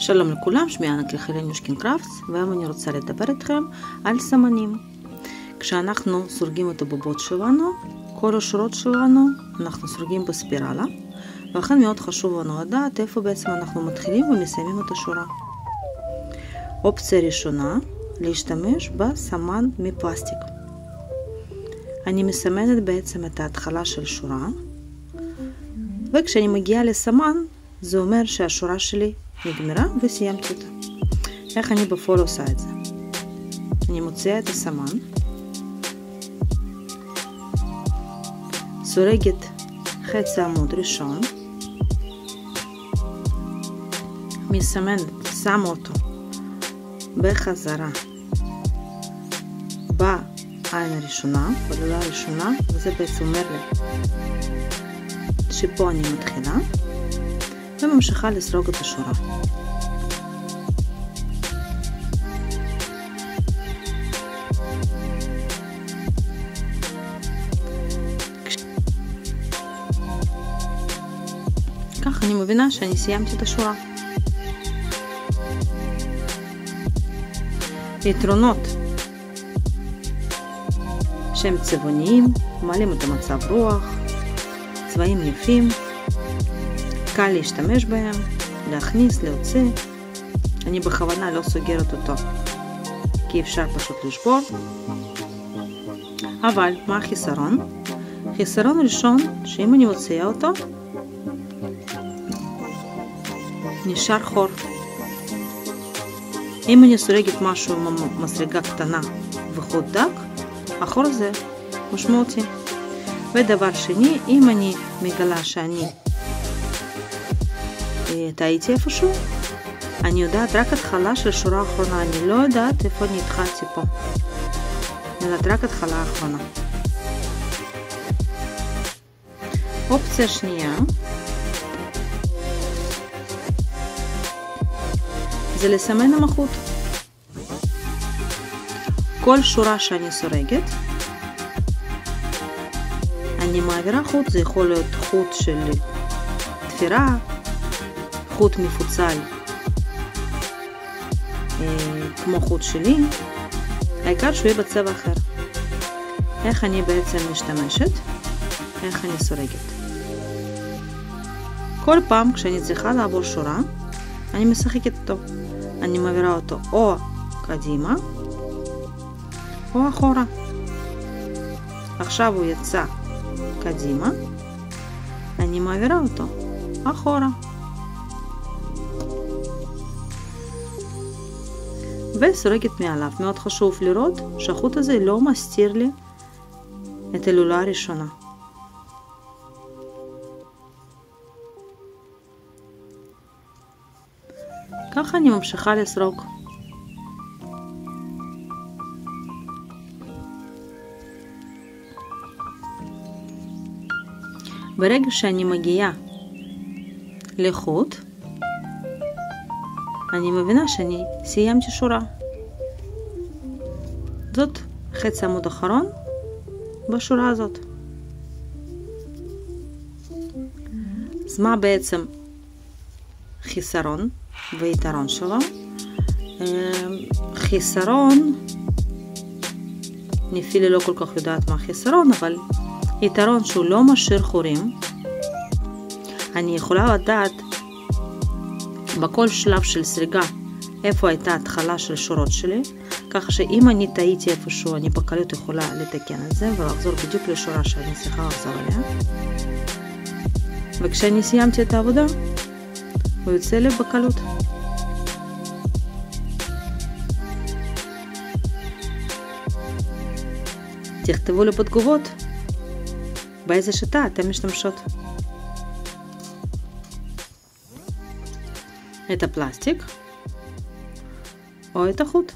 שלום לכולם, שמי ענת ליחיניושקין קראפטס, והיום אני רוצה לדבר איתכם על סמנים. כשאנחנו סורגים את הבובות שלנו, כל השורות שלנו אנחנו סורגים בספירלה, ולכן מאוד חשוב לנו לדעת איפה בעצם אנחנו מתחילים ומסיימים את השורה. אופציה ראשונה, להשתמש בסמן מפלסטיק. אני מסמנת בעצם את ההתחלה של שורה, וכשאני מגיעה לסמן, זה אומר שהשורה שלי נגמרה וסיימתי אותה. איך אני בפועל עושה את זה? אני מוציאה את הסמן, סורגת חצי עמוד ראשון, מסמנת, שמה אותו בחזרה בעין הראשונה, בלולה הראשונה, וזה בעצם אומר לי שפה אני מתחילה וממשיכה לסרוג את השורה. כך אני מבינה שאני סיימתי את השורה. יתרונות שהם צבעוניים, מעלים את המצב רוח, צבעים יפים, קל להשתמש בהם, להכניס, להוציא. אני בכוונה לא סוגרת אותו כי אפשר פשוט לשבור. אבל מה החיסרון? חיסרון ראשון, שאם אני מוציאה אותו נשאר חור. אם אני סורגת משהו עם מסרגה קטנה וחוט דק, החור הזה משמעותי. ודבר שני, אם אני מגלה שאני טעיתי איפשהו, אני יודעת רק התחלה של שורה האחרונה, אני לא יודעת איפה אני התחלתי פה. אני יודעת רק התחלה האחרונה. אופציה שנייה זה לסמן עם החוט. כל שורה שאני סורגת אני מעבירה חוט, זה יכול להיות חוט של תפירה, חוט מפוצל כמו חוט שלי, העיקר שהוא יהיה בצבע אחר. איך אני בעצם משתמשת? איך אני סורגת? כל פעם כשאני צריכה לעבור שורה אני משחקת אותו, אני מעבירה אותו או קדימה או אחורה. עכשיו הוא יצא קדימה, אני מעבירה אותו אחורה, וסורגת מעליו. מאוד חשוב לראות שהחוט הזה לא מסתיר לי את הלולה הראשונה. ככה אני ממשיכה לסרוג. ברגע שאני מגיעה לחוט, אני מבינה שאני סיימתי שורה. זאת חצי עמוד אחרון בשורה הזאת. אז מה בעצם חיסרון ויתרון שלו? חיסרון, אני אפילו לא כל כך יודעת מה חיסרון, אבל יתרון שהוא לא משאיר חורים. אני יכולה לדעת בכל שלב של סריגה איפה הייתה התחלה של שורות שלי, כך שאם אני טעיתי איפשהו אני בקלות יכולה לתקן את זה ולחזור בדיוק לשורה שאני צריכה לחזור אליה. וכשאני סיימתי את העבודה הוא יוצא לי בקלות. תכתבו לי בתגובות באיזה שיטה אתם משתמשות. את הפלסטיק או את החוט.